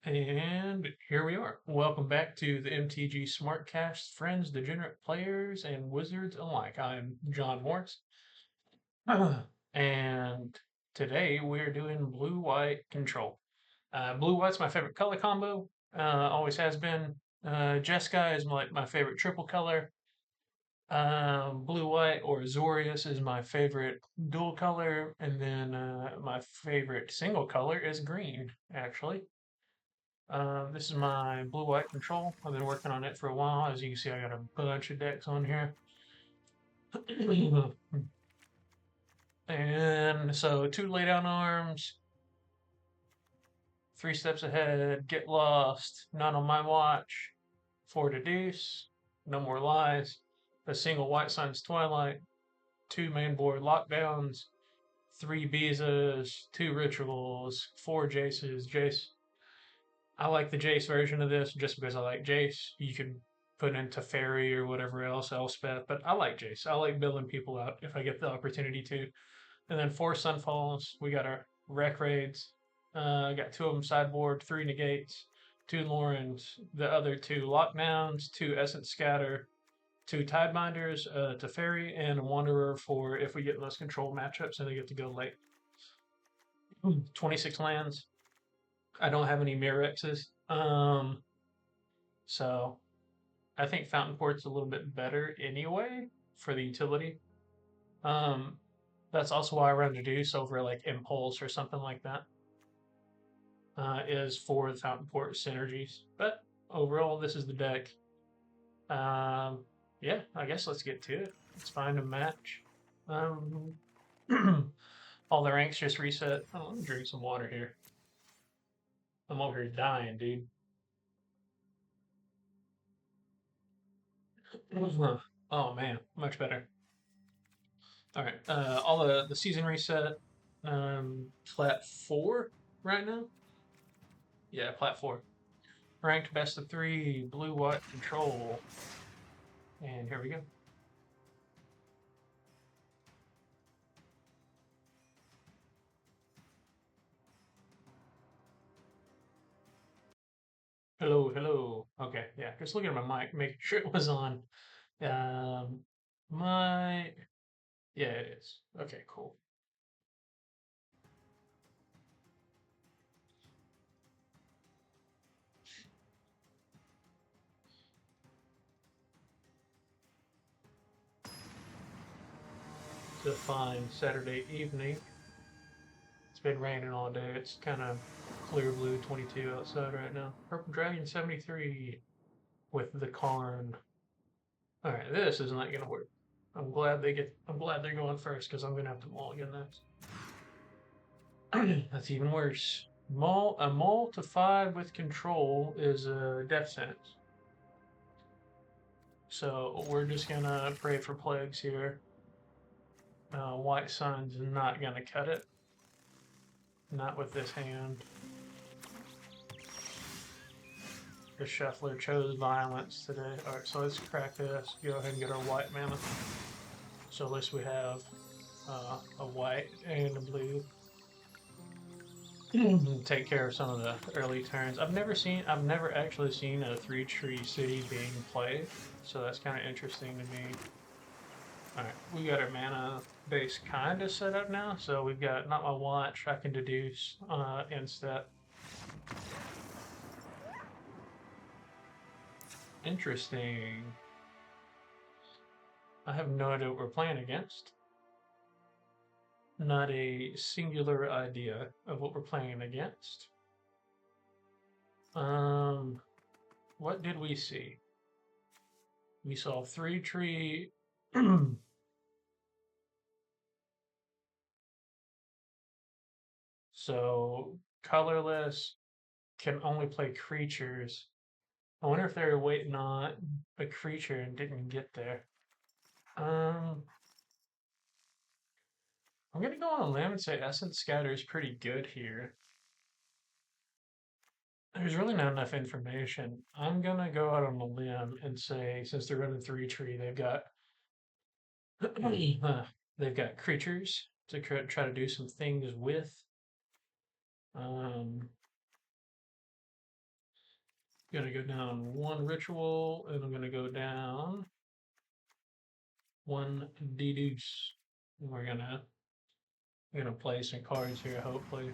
And here we are. Welcome back to the MTG Smartcast, friends, degenerate players, and wizards alike. I'm John Morris, and today we're doing blue-white control. Blue-white's my favorite color combo. Always has been. Jeskai is my favorite triple color. Blue-white or Azorius is my favorite dual color, and then my favorite single color is green, actually. This is my blue-white control. I've been working on it for a while. As you can see, I got a bunch of decks on here. And so 2 laydown arms, 3 steps ahead, get lost, not on my watch, 4 deduce, no more lies, a single White Sun's Twilight, 2 main board lockdowns, 3 Bizas, 2 rituals, 4 Jaces. Jace, I like the Jace version of this just because I like Jace. You could put into Fairy or whatever else, Elspeth, but I like Jace. I like building people out if I get the opportunity to. And then 4 Sunfalls. We got our Wreck Raids. Got 2 of them sideboard, 3 negates, 2 Lorens, the other 2 lockdowns, 2 Essence Scatter, 2 Tidebinders, Teferi, and a Wanderer for if we get in those control matchups and they get to go late. 26 lands. I don't have any Mirrexes. So I think Fountain Port's a little bit better anyway for the utility. That's also why I run Deduce over like Impulse or something like that. Is for the Fountain Port synergies. But overall, this is the deck. Yeah, I guess let's get to it. Let's find a match. All the ranks just reset. Oh, let me drink some water here. I'm over here dying, dude. Oh man, much better. All right, all the season reset. Plat 4 right now. Yeah, plat 4. Ranked best of 3, blue-white control. And here we go. Hello, hello. Okay, yeah, just looking at my mic, making sure it was on. Um, my, yeah, it is. Okay, cool. It's a fine Saturday evening. It's been raining all day. It's kind of clear blue 22 outside right now. Purple Dragon 73 with the Karn. All right, this is not gonna work. I'm glad they're going first because I'm gonna have to mulligan this. That's even worse. A maul to 5 with control is a death sentence. So we're just gonna pray for plagues here. White Sun's not gonna cut it. Not with this hand. The shuffler chose violence today. Alright, so let's crack this. Go ahead and get our white mana. So at least we have a white and a blue. Take care of some of the early turns. I've never actually seen a 3-tree city being played, so that's kind of interesting to me. Alright, we got our mana base kind of set up now, so we've got not my watch, I can deduce instead. Interesting. I have no idea what we're playing against. Not a singular idea of what we're playing against. What did we see? We saw 3-tree. So colorless can only play creatures. I wonder if they were waiting on a creature and didn't get there. I'm gonna go on a limb and say Essence Scatter is pretty good here. There's really not enough information. I'm gonna go out on a limb and say since they're running 3-tree, they've got creatures to try to do some things with. Um, Gonna go down one ritual, and I'm gonna go down one deduce. And we're gonna play some cards here, hopefully.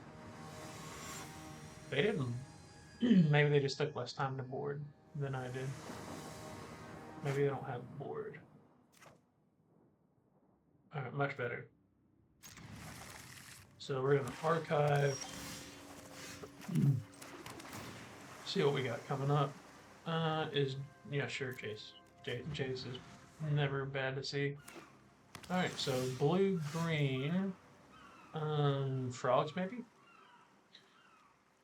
They didn't. Maybe they just took less time to board than I did. Maybe they don't have board. All right, much better. So we're gonna archive. See what we got coming up. Yeah, sure, Chase. Chase is never bad to see. All right, so blue green, frogs maybe.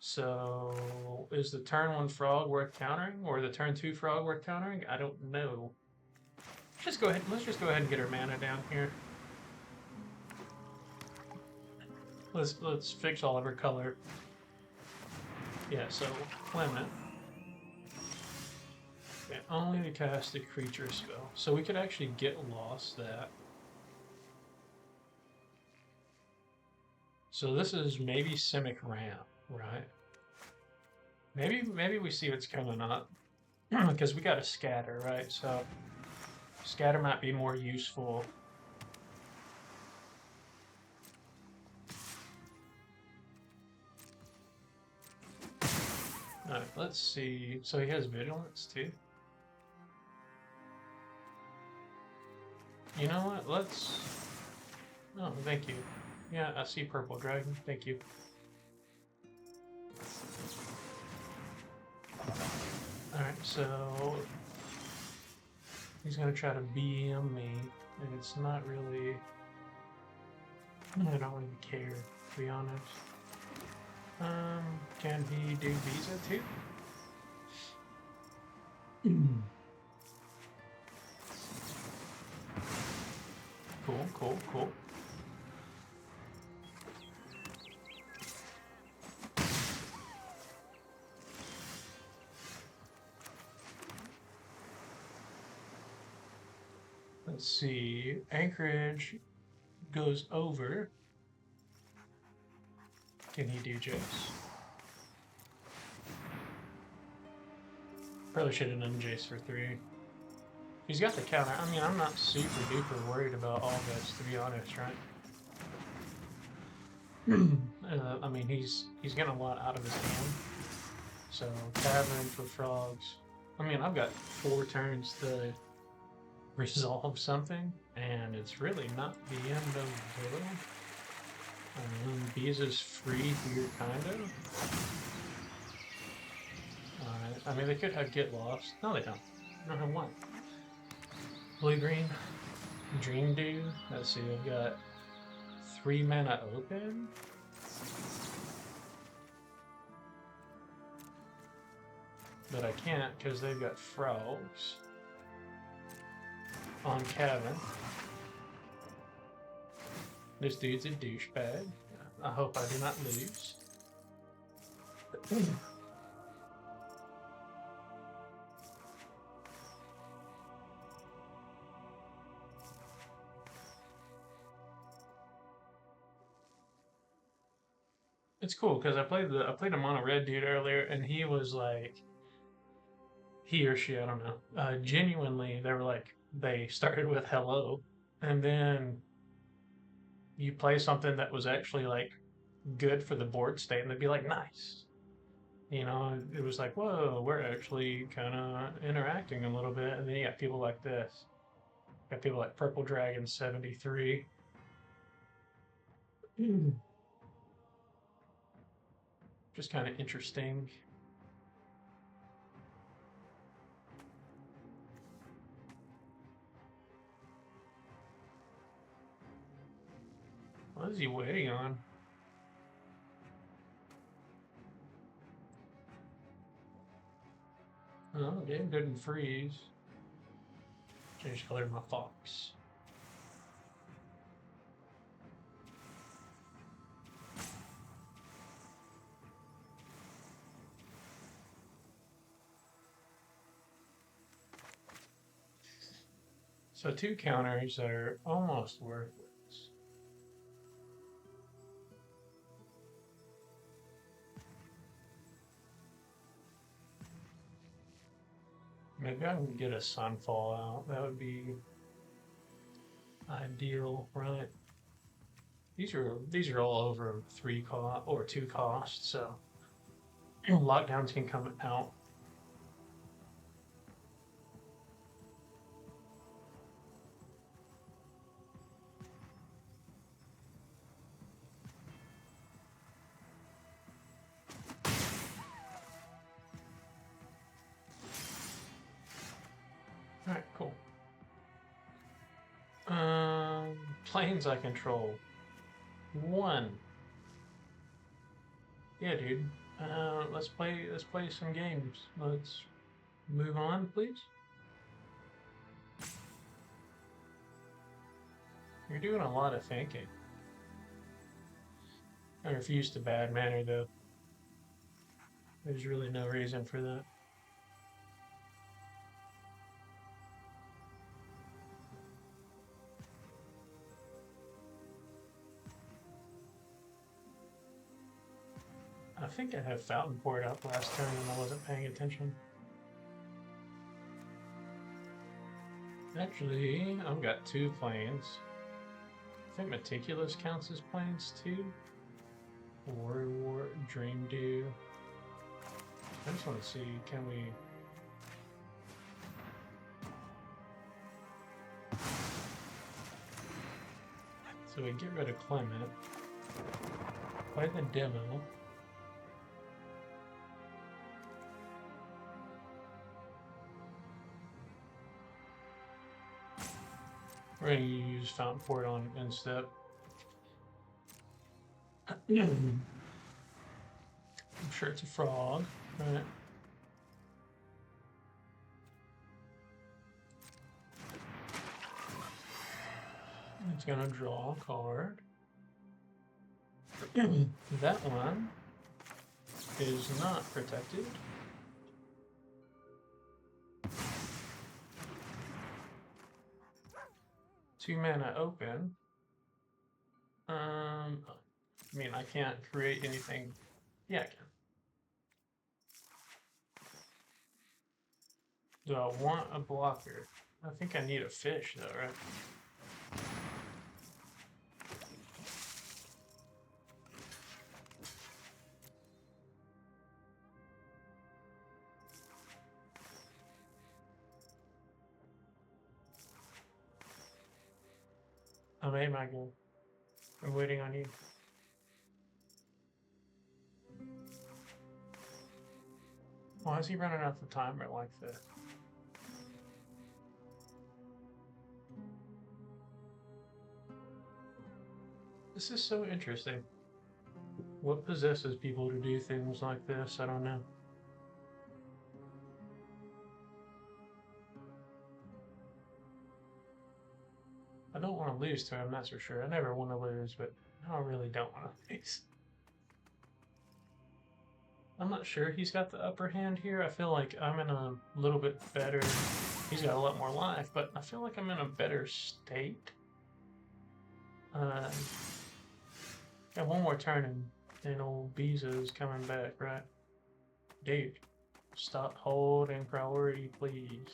So is the turn one frog worth countering, or the turn two frog worth countering? I don't know. Just go ahead. Let's just go ahead and get our mana down here. Let's fix all of our color. Yeah, so Clement. Okay, only to cast a creature spell. So we could actually get lost that. So this is maybe Simic Ram, right? Maybe we see what's coming up. Because we got a scatter, right? So scatter might be more useful. Alright, let's see. So he has vigilance too. You know what? Let's. Oh, thank you. Yeah, I see purple dragon. Thank you. Alright, so he's gonna try to BM me, and it's not really. I don't really care, to be honest. Can he do Visa too? Cool. Let's see. Anchorage goes over. Can he do Jace? Probably should have done Jace for 3. He's got the counter. I mean, I'm not super duper worried about all this, to be honest, right? I mean, he's getting a lot out of his hand. So, Tavern for frogs. I mean, I've got 4 turns to resolve something, and it's really not the end of the world. Bees is free here, kind of. Alright, I mean, they could have Get Lost. No, they don't. They don't have one. Blue-green, Dream Dew. Let's see, they've got 3 mana open. But I can't because they've got frogs on cabin. This dude's a douchebag. I hope I do not lose. It's cool because I played a mono red dude earlier, and he was like, he or she, I don't know, genuinely, they were like, they started with hello, and then you play something that was actually like good for the board state, and they'd be like, nice. You know, it was like, whoa, we're actually kind of interacting a little bit. And then you got people like this. You got people like Purple Dragon 73. Just kind of interesting. What is he waiting on? Oh, game didn't freeze. Change color of my fox. So 2 counters are almost worthless. Maybe I can get a Sunfall out. That would be ideal, right? These are all over 3 cost or 2 costs, so lockdowns can come out. All right, cool. Planes I control. 1. Yeah, dude. Let's play some games. Let's move on, please. You're doing a lot of thinking. I refuse to bad manner though. There's really no reason for that. I think I had Fountain Port up last turn and I wasn't paying attention. Actually, I've got 2 planes. I think Meticulous counts as planes too. War, Dream Dew. I just want to see, can we... So we get rid of Clement. Play the demo. We're going to use Fountain Port on instep. I'm sure it's a frog, right? It's going to draw a card. That one is not protected. Two mana open. I mean, I can't create anything. Yeah, I can. Do I want a blocker? I think I need a fish, though, right? I made my goal. I'm waiting on you. Why is he running off the timer like this? This is so interesting. What possesses people to do things like this? I don't know. I don't want to lose to him, that's for sure. I never want to lose, but I really don't want to lose. I'm not sure he's got the upper hand here. I feel like I'm in a little bit better... He's got a lot more life, but I feel like I'm in a better state. Got one more turn and old Bezo's coming back, right? Dude, stop holding priority, please.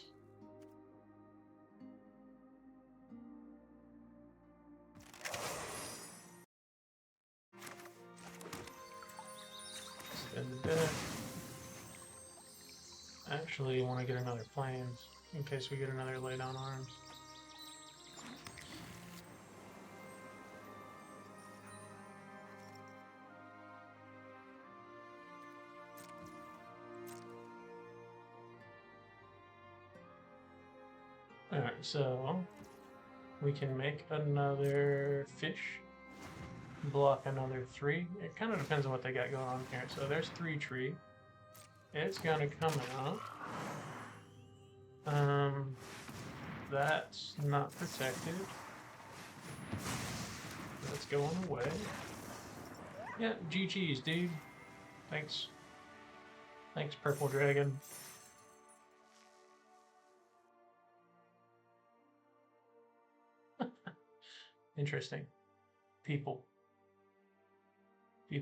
Spin the deck. Actually, I want to get another planes in case we get another lay down arms. Alright, so we can make another fish, block another 3. It kind of depends on what they got going on here. So there's 3 tree. It's gonna come out. That's not protected. That's going away. Yeah, GG's, dude. Thanks. Thanks, Purple Dragon. Interesting. People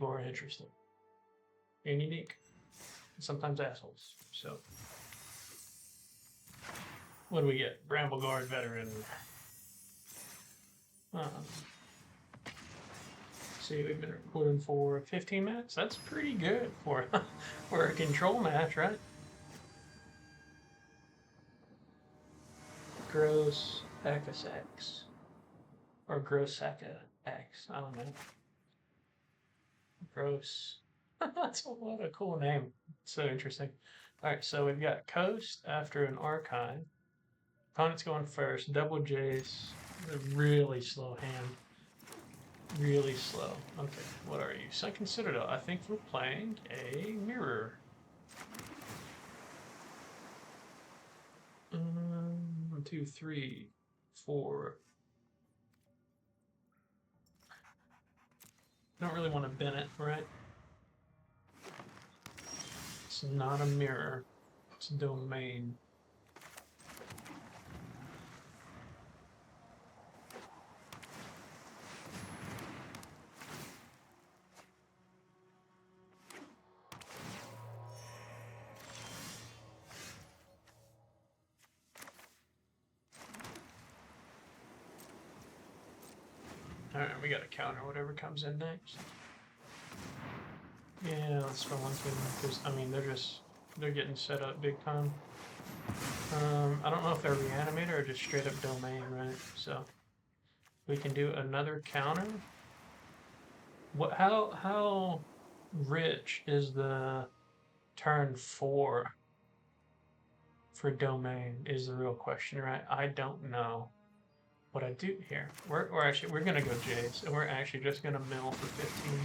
are interesting and unique, and sometimes assholes. So What do we get? Brambleguard veteran. See, we've been recording for 15 minutes. That's pretty good for for a control match, right? Gross X or Gross Saka X. I don't know. Gross. That's what a cool name. So interesting. All right, so we've got Coast after an Archive. Opponent's going first. Double Jace. A really slow hand. Really slow. Okay, what are you? Second Citadel. I think we're playing a mirror. 1, 2, 3, 4. Don't really want to bend it, right? It's not a mirror. It's a domain. Alright, we gotta counter whatever comes in next. Yeah, let's go on to them, because, I mean, they're getting set up big time. I don't know if they're reanimator or just straight up domain, right? So, we can do another counter. How rich is the turn 4 for domain is the real question, right? I don't know. What I do here, we're gonna go Jace, and we're actually just gonna mill for 15.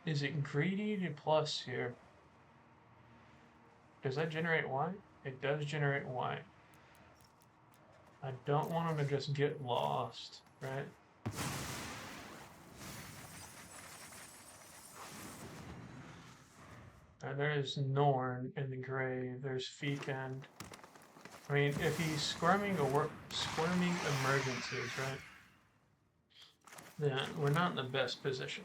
Is it greedy to plus here? Does that generate white? It does generate white. I don't want him to just get lost, right? There's Norn in the grave. There's Feekend. I mean, if he's squirming emergencies, right? Then we're not in the best position.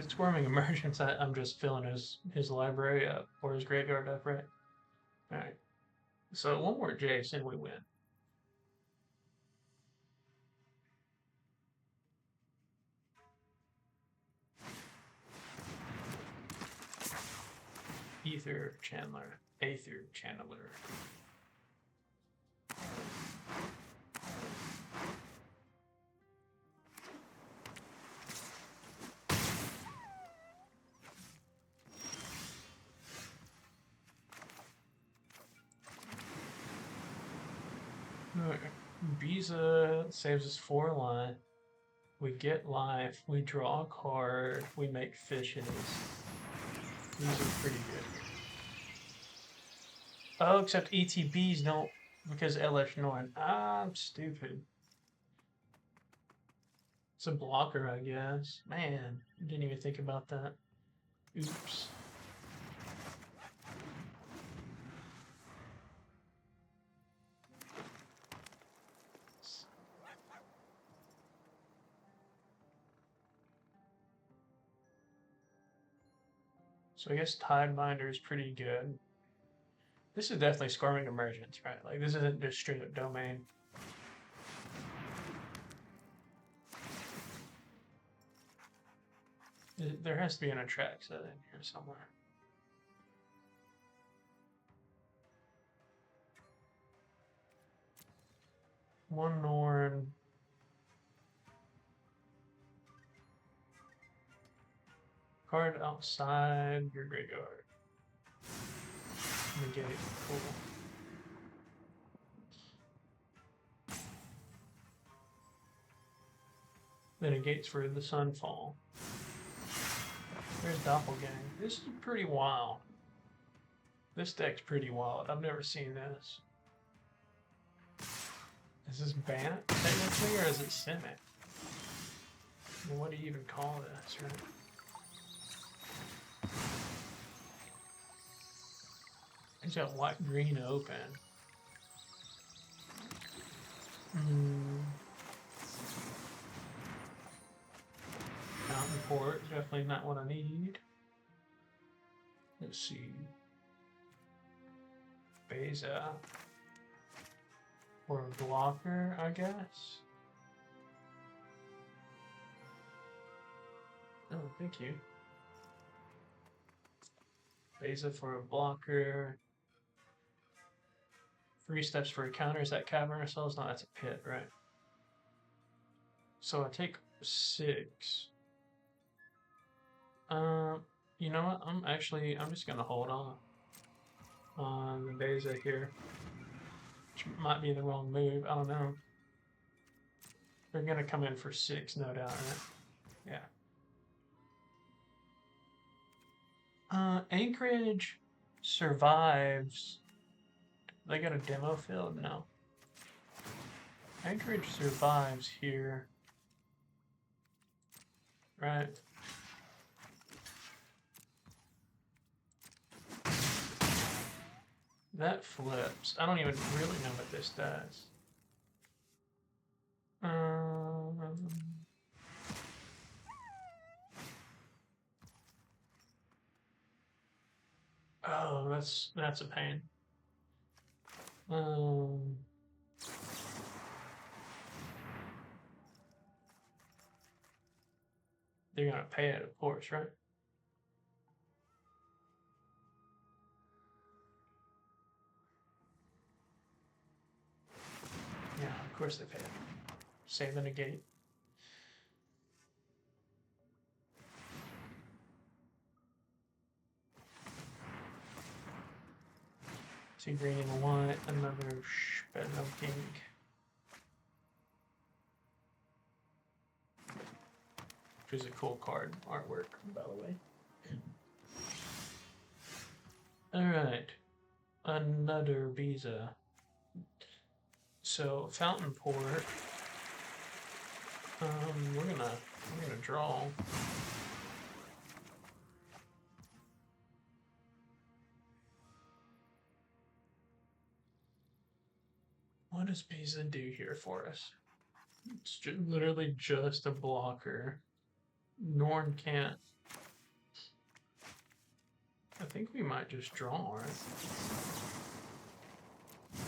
Squirming emergence, I'm just filling his library up or his graveyard up, right? Alright. So one more Jace and we win. Aether Channeler. Biza saves us 4 life. We get life. We draw a card. We make fishes. These are pretty good. Oh, except ETBs don't, because LF Norn. I'm stupid. It's a blocker, I guess. Man, didn't even think about that. Oops. So I guess Tidebinder is pretty good. This is definitely Squirming Emergence, right? Like, this isn't just straight up domain. There has to be an attract set in here somewhere. One Norn. Card outside your graveyard. Negate. Cool. Then negates for the Sunfall. There's Doppelgang. This is pretty wild. This deck's pretty wild. I've never seen this. Is this Bant technically, or is it Simic? What do you even call this, right? He's got white green open. Mountain port, definitely not what I need. Let's see. Beza. Or a blocker, I guess. Oh, thank you. Beza for a blocker. 3 steps for a counter. Is that cavern ourselves? No, that's a pit, right? So I take 6. You know what? I'm just gonna hold on the Beza here. Which might be the wrong move. I don't know. They're gonna come in for 6, no doubt, right? Yeah. Anchorage survives. They got a demo field? No. Anchorage survives here. Right. That flips. I don't even really know what this does. Oh, that's a pain. They're gonna pay it, of course, right? Yeah, of course they pay it. Save the negate. Two green and a white, another Spedno King. Which is a cool card artwork, by the way. Alright. Another Beza. So Fountain Port. We're gonna draw. What does Beza do here for us? It's literally just a blocker. Norn can't. I think we might just draw, right?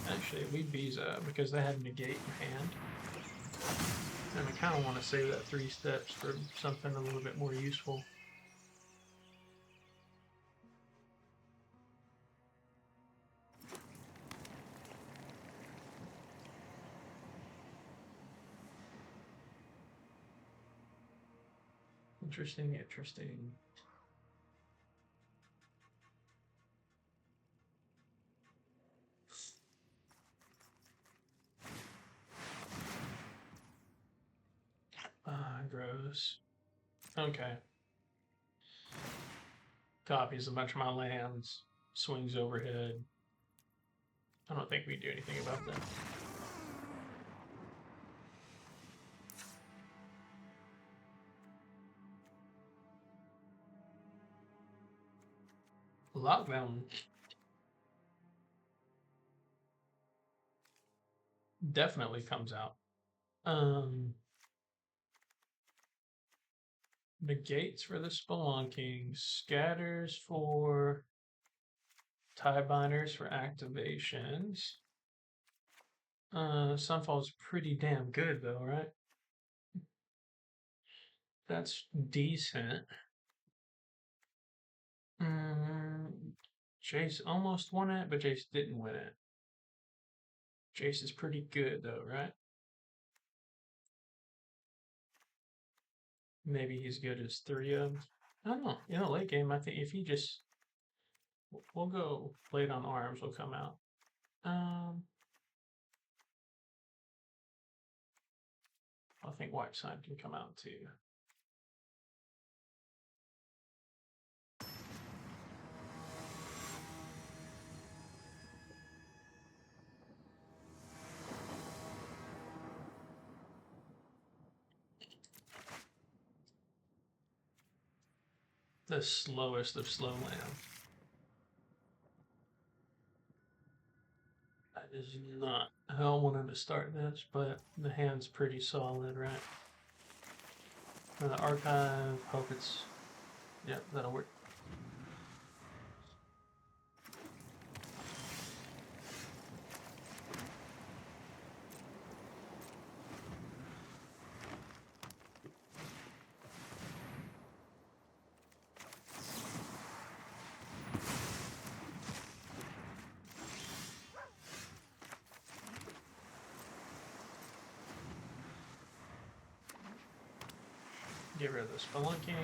Actually, we Beza because they had negate in hand. And I kind of want to save that 3 steps for something a little bit more useful. Interesting, interesting. Gross. Okay. Copies a bunch of my lands. Swings overhead. I don't think we do anything about that. Lockdown definitely comes out. Negates for the Spelunking, scatters for tie binders for activations. Sunfall's pretty damn good though, right? That's decent. Jace almost won it, but Jace didn't win it. Jace is pretty good though, right? Maybe he's good as 3 of. I don't know. In the late game, I think if he just, we'll go Blade on Arms will come out. I think White Side can come out too. The slowest of slow land. That is not how I wanted to start this, but the hand's pretty solid, right? For the archive, hope it's... Yep, that'll work. Get rid of the spelunking.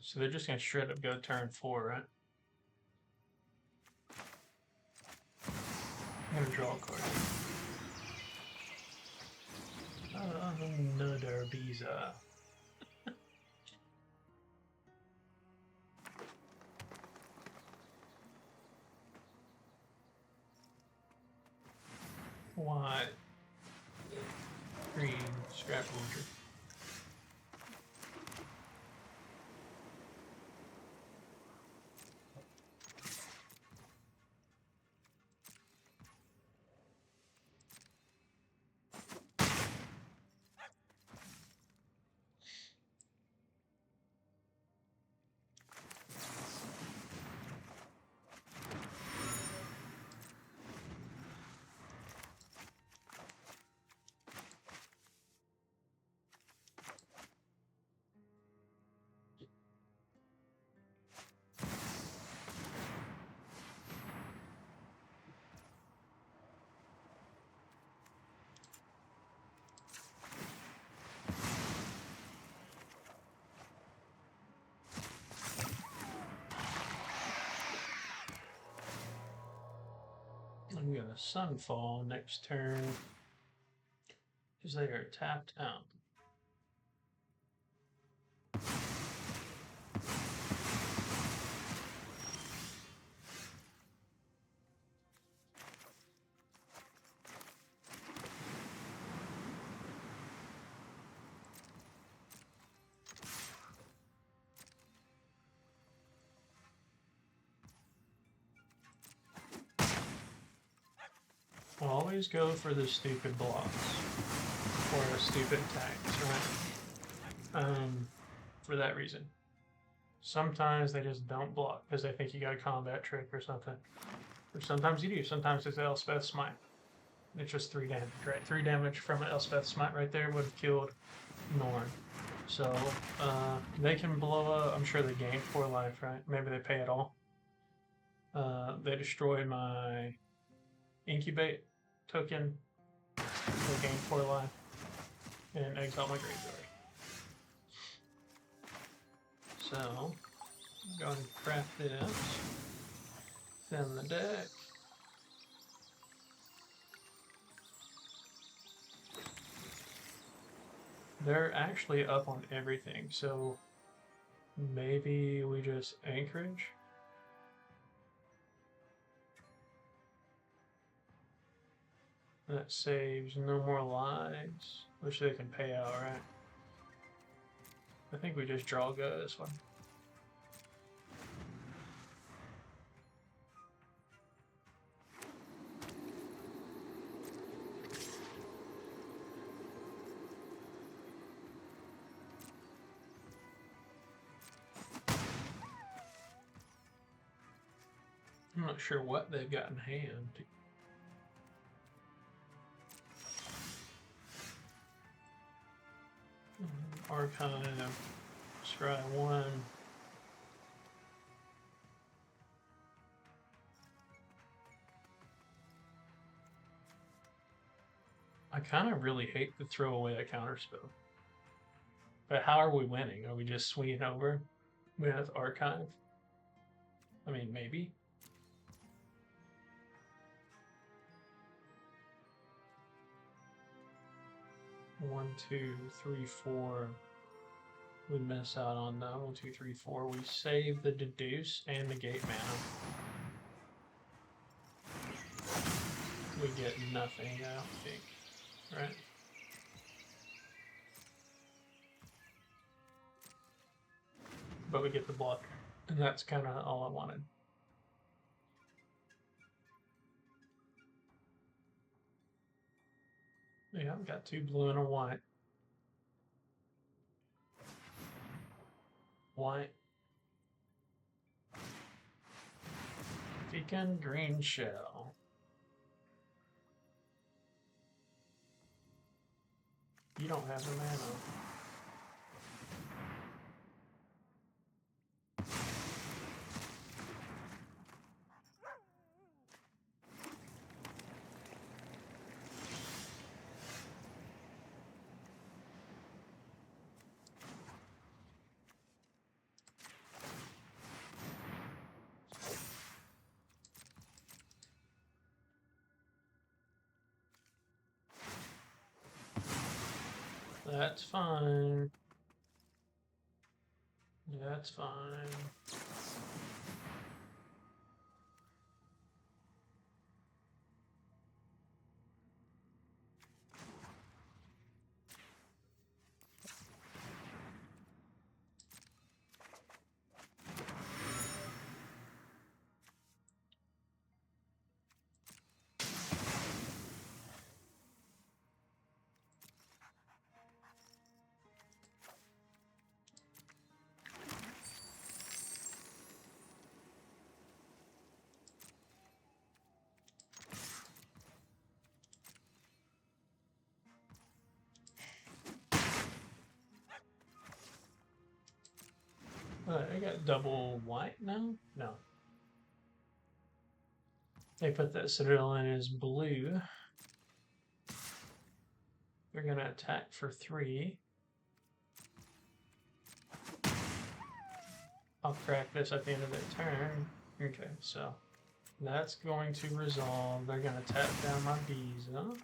So they're just gonna straight up go turn 4, right? I'm gonna draw a card. Another visa. White. Green. Scrap orchard. I'm gonna Sunfall next turn because they are tapped out. Always go for the stupid blocks or the stupid attacks, right? For that reason. Sometimes they just don't block because they think you got a combat trick or something. Or sometimes you do. Sometimes it's Elspeth Smite. It's just 3 damage, right? 3 damage from an Elspeth Smite right there would have killed Norn. So they can blow up. I'm sure they gain 4 life, right? Maybe they pay it all. They destroy my incubate token. They gain 4 life and exile my graveyard. So I'm going to craft this. Thin the deck. They're actually up on everything, so maybe we just Anchorage. That saves no more lives, which they can pay out, right? I think we just draw go this one. I'm not sure what they've got in hand. Archive, scry 1. I kind of really hate to throw away a counterspell. But how are we winning? Are we just swinging over with Archive? I mean, maybe. 1, 2, 3, 4. We miss out on that. 1, 2, 3, 4. We save the deduce and negate mana. We get nothing, I don't think. Right? But we get the block. And that's kind of all I wanted. Yeah, we got 2 blue and a white. White. Pecan green shell. You don't have the mana. That's fine. That's fine. I got double white now? No. They put that Citadel in as blue. They're going to attack for 3. I'll crack this at the end of their turn. Okay, so that's going to resolve. They're going to tap down my bees, huh?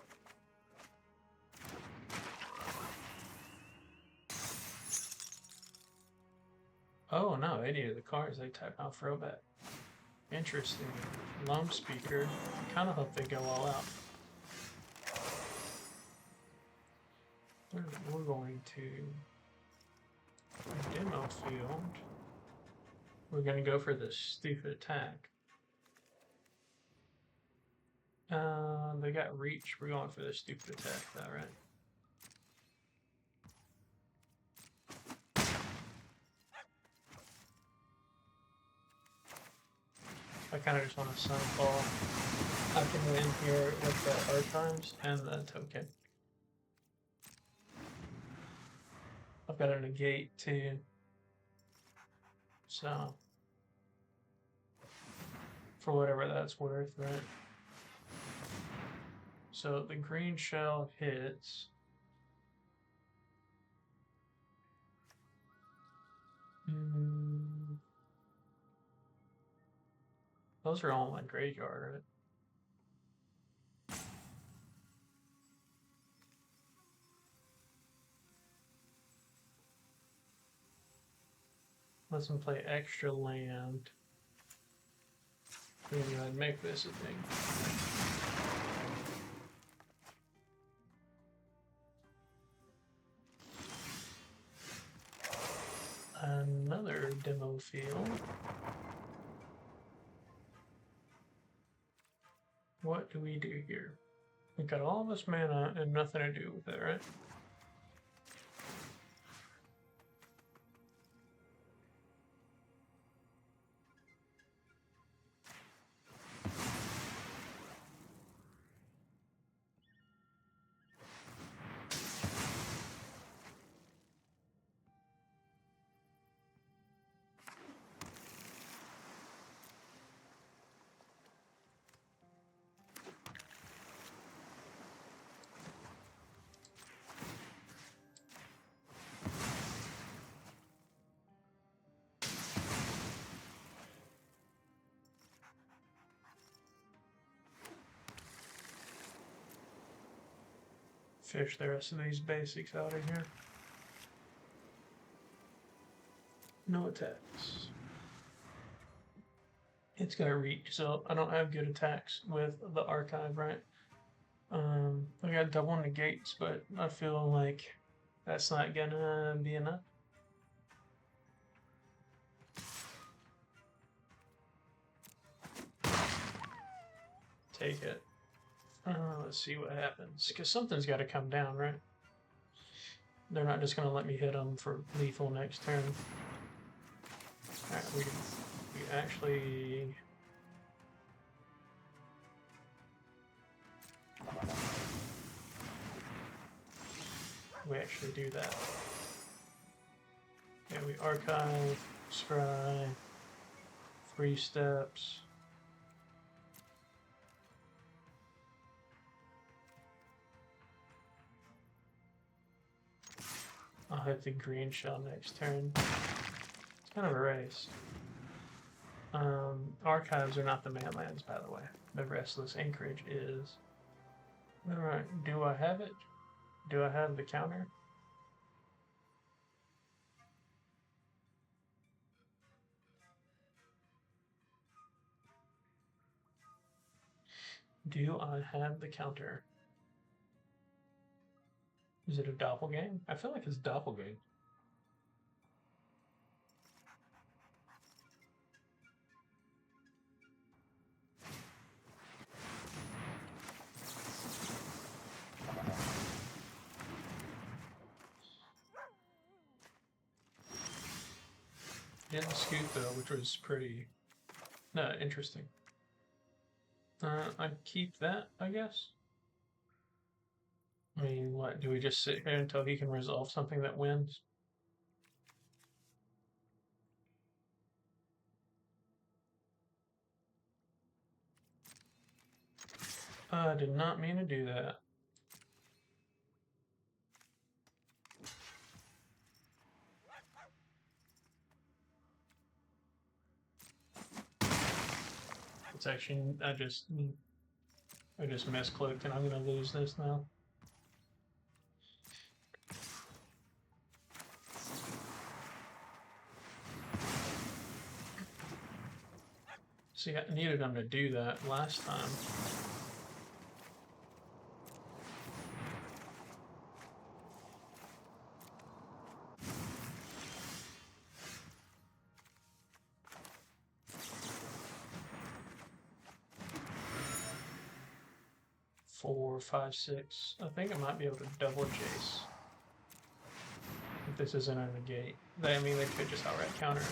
Oh no, any of the cards they tap out throwback. Interesting. Lone Speaker. I kind of hope they go all out. We're going to demo field. We're going to go for this stupid attack. They got reach. We're going for this stupid attack, though, right? I kind of just want to sunfall. I can win here with the hard times and the token. I've got a negate too. So, for whatever that's worth, right? So the green shell hits. Those are all in my graveyard, right? Let's play extra land. Maybe I'd make this a thing. Another demo field. What do we do here? We got all this mana and nothing to do with it, right? Fish the rest of these basics out of here. No attacks. It's got reach, so I don't have good attacks with the archive, right? I got double negates, but I feel like that's not gonna be enough. Take it. Let's see what happens, because something's got to come down, right? They're not just gonna let me hit them for lethal next turn. All right, we actually. We actually do that. Yeah, we archive, scry, 3 steps. I'll hit the green shell next turn. It's kind of a race. Archives are not the manlands, by the way. The Restless Anchorage is. Alright, do I have it? Do I have the counter? Do I have the counter? Is it a doppelgang? I feel like it's doppelgang. Didn't scoot though, which was pretty interesting. I keep that, I guess. I mean, what, do we just sit here until he can resolve something that wins? I did not mean to do that. It's actually, I just misclicked and I'm gonna lose this now. See, I needed him to do that last time. Four, five, six. I think I might be able to double chase. If this isn't a negate. I mean, they could just outright counter it.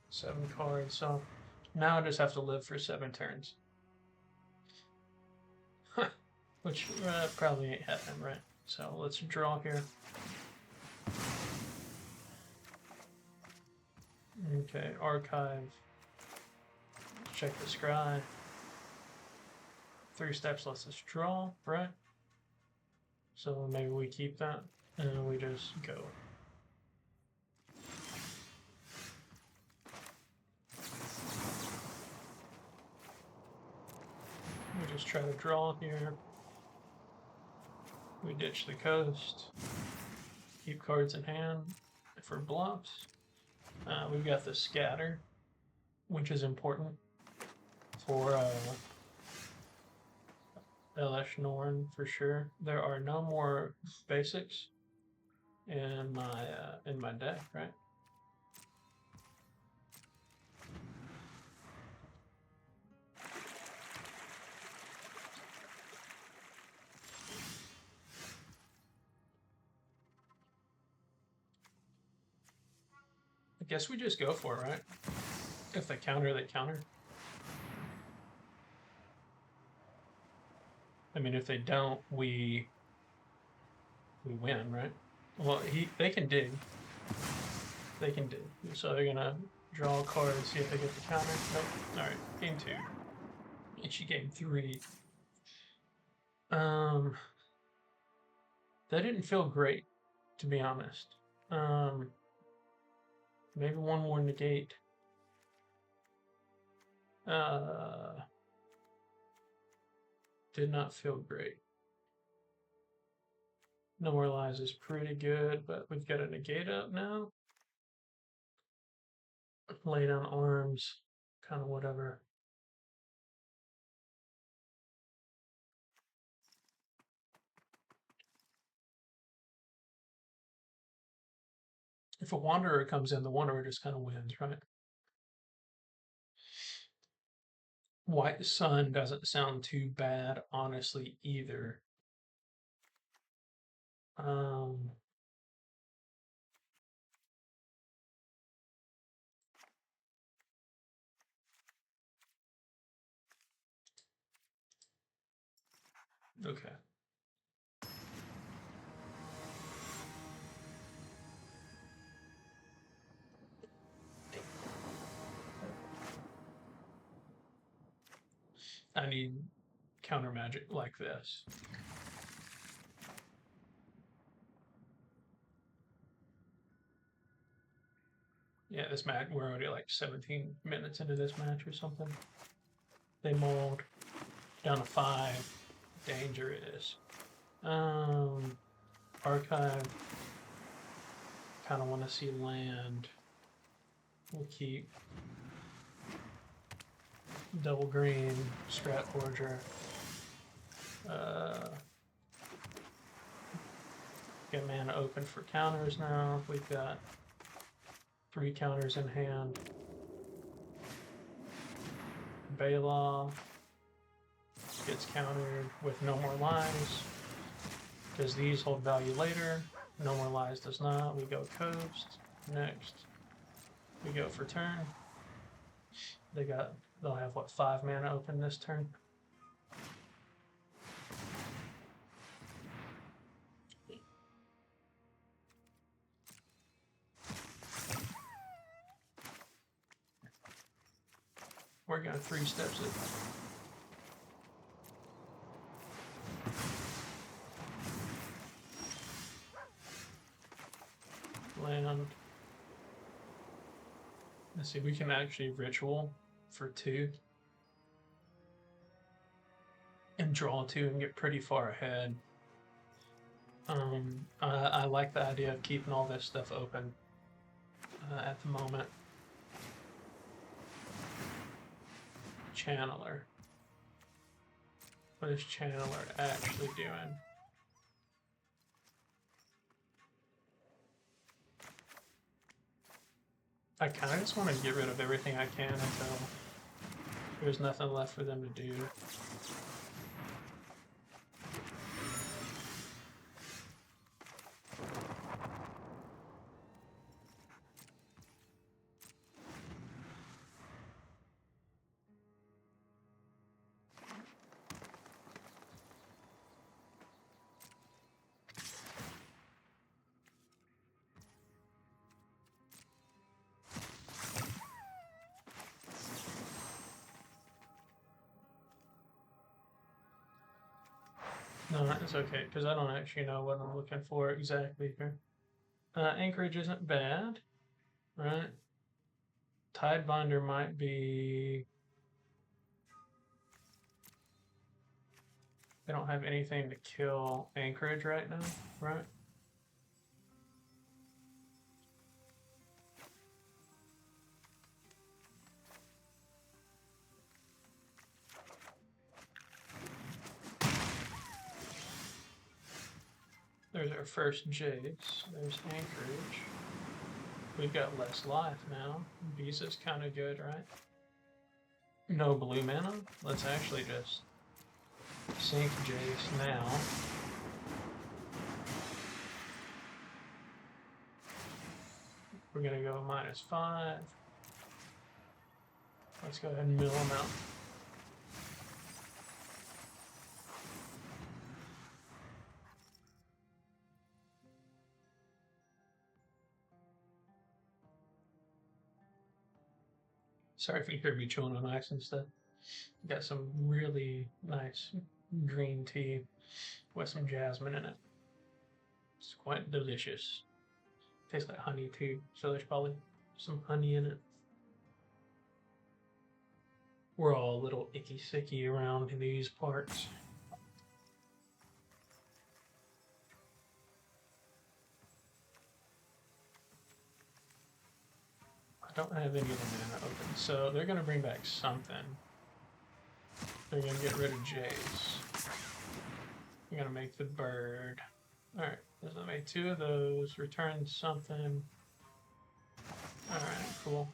Seven cards, so now I just have to live for 7 turns. Which probably ain't happening, right? So let's draw here. Okay, archive. Check the scry. 3 steps lets us draw, right? So maybe we keep that and we just go. We just try to draw here. We ditch the coast. Keep cards in hand for bluffs. We've got the scatter, which is important for Elesh Norn for sure. There are no more basics in my deck, right? I guess we just go for it, right? If they counter, they counter. I mean, if they don't, we win, right? Well, they can dig. They can dig. So they're gonna draw a card and see if they get the counter. Nope. All right, game 2. It's game 3. That didn't feel great, to be honest. Maybe one more negate. Did not feel great. No More Lies is pretty good, but we've got a negate up now. Lay down arms, kind of whatever. If a Wanderer comes in, the Wanderer just kind of wins, right? White Sun doesn't sound too bad, honestly, either. Okay. I need counter magic like this. Yeah, this match, we're already like 17 minutes into this match or something. They mauled down to 5. Dangerous. Archive. Kind of want to see land. We'll keep double green, Strat Forger. Get mana open for counters now. We've got 3 counters in hand. Baloth gets countered with No More Lies. Does these hold value later? No More Lies does not. We go Coast. Next, we go for turn. They'll have what, 5 mana open this turn? We're going 3 steps it. Land. Let's see, we can actually ritual for 2 and draw 2 and get pretty far ahead. I like the idea of keeping all this stuff open at the moment. Channeler. What is Channeler actually doing? I kind of just want to get rid of everything I can until there's nothing left for them to do. No, it's okay, because I don't actually know what I'm looking for exactly here. Anchorage isn't bad, right? Tidebinder might be... They don't have anything to kill Anchorage right now, right? There's our first Jace. There's Anchorage. We've got less life now. Visa's kind of good, right? No blue mana? Let's actually just sink Jace now. We're gonna go -5. Let's go ahead and mill them out. Sorry if you hear me chewing on ice and stuff. Got some really nice green tea with some jasmine in it. It's quite delicious. Tastes like honey too, so there's probably some honey in it. We're all a little icky sicky around these parts. I don't have any of the mana open, so they're gonna bring back something. They're gonna get rid of Jace. They're gonna make the bird. Alright, so I made 2 of those, return something. Alright, cool.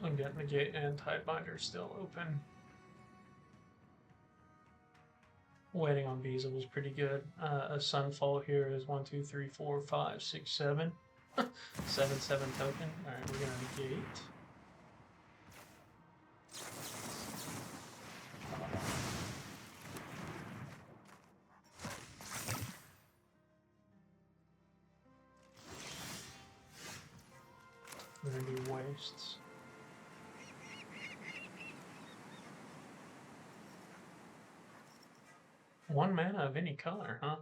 I'm getting the gate and Tidebinder still open. Waiting on Visa was pretty good. A Sunfall here is 1, 2, 3, 4, 5, 6, 7. 7 token. Alright, we're gonna negate. We're gonna do wastes. One mana of any color, huh?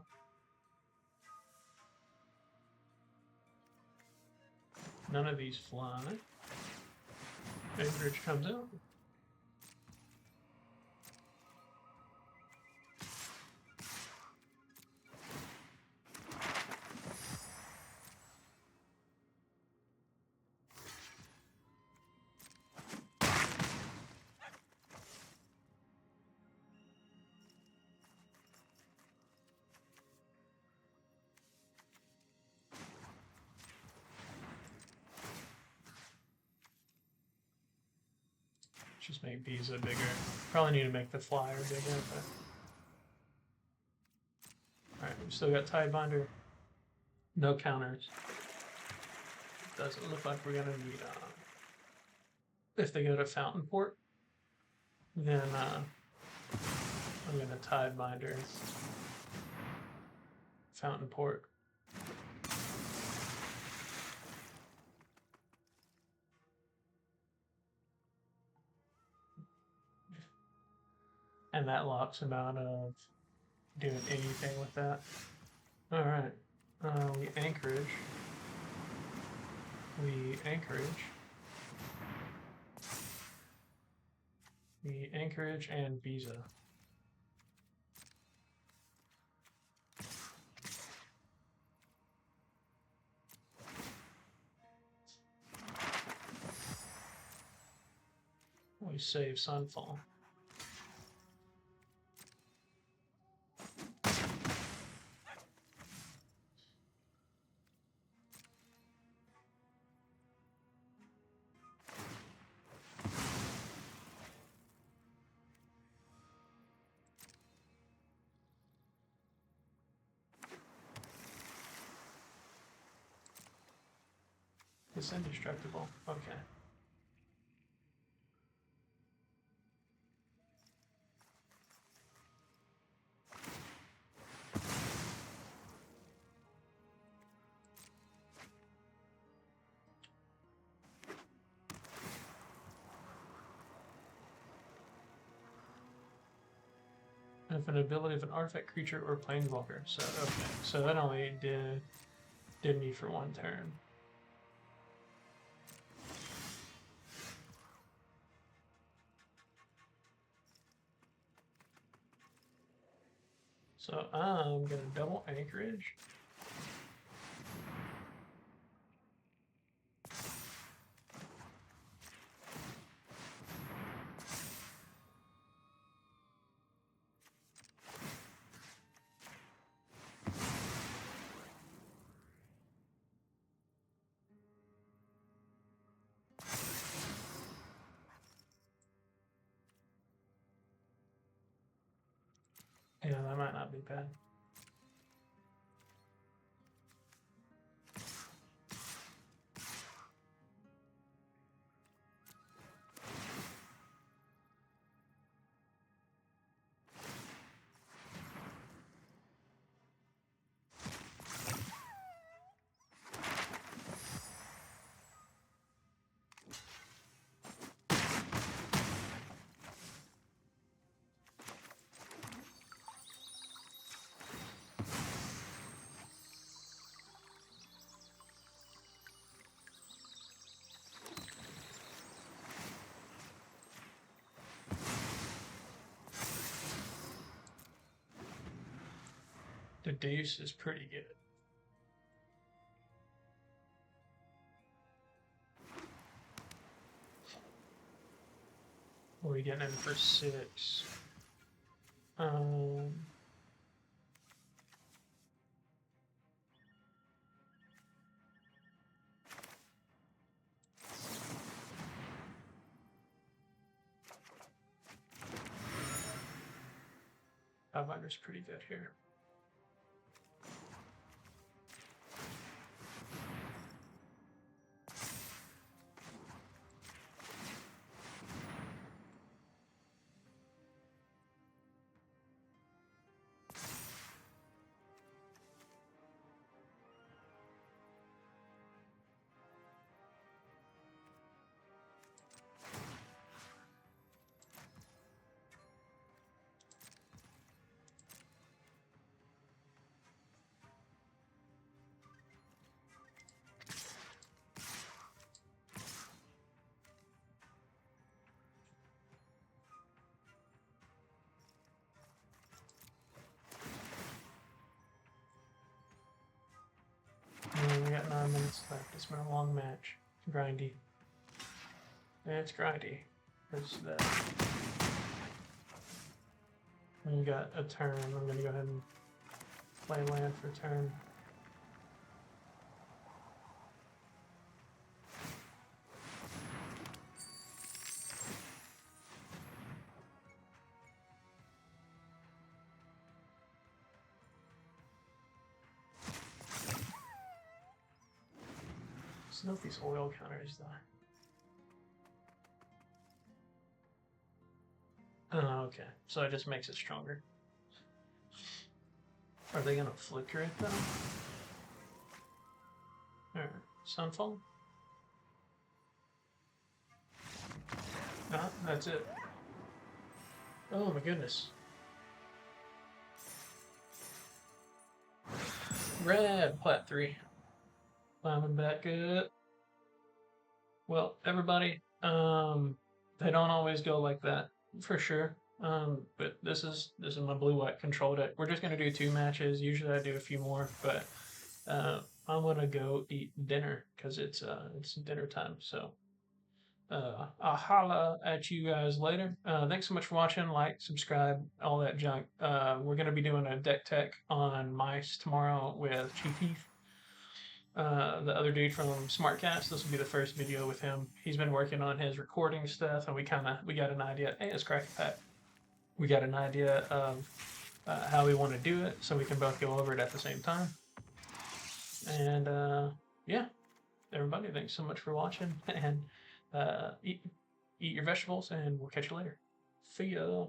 None of these fly. Anchorage comes out. Just make Visa bigger. Probably need to make the flyer bigger, but. Alright, we still got Tidebinder. No counters. Doesn't look like we're gonna need if they go to Fountain Port, then I'm gonna Tidebinder Fountain Port. And that locks him out of doing anything with that. Alright. We Anchorage. We Anchorage. We Anchorage and Visa. We save Sunfall. It's indestructible. Okay. If an ability of an artifact, creature, or planeswalker. So okay. So that only did me for 1 turn. So I'm gonna double Anchorage. Yeah, that might not be bad. The deuce is pretty good. What are we getting in for 6? 500 is pretty good here. And we got 9 minutes left. It's been a long match. Grindy. Yeah, it's grindy. There's that. And you got a turn. I'm gonna go ahead and play land for turn. Let's note these oil counters though. Oh, okay. So it just makes it stronger. Are they gonna flicker it though? Alright, Sunfall? No, that's it. Oh my goodness. Red, plat 3. Climbing back up. Well, everybody, they don't always go like that, for sure. But this is my blue-white control deck. We're just gonna do 2 matches. Usually I do a few more, but I'm gonna go eat dinner because it's dinner time. So I'll holla at you guys later. Thanks so much for watching. Like, subscribe, all that junk. We're gonna be doing a deck tech on mice tomorrow with Chief Heath. The other dude from Smartcast. This will be the first video with him. He's been working on his recording stuff, and we got an idea. Hey, it's Cracky Pat. We got an idea of how we want to do it, so we can both go over it at the same time. And yeah, everybody, thanks so much for watching, and eat your vegetables, and we'll catch you later. See ya.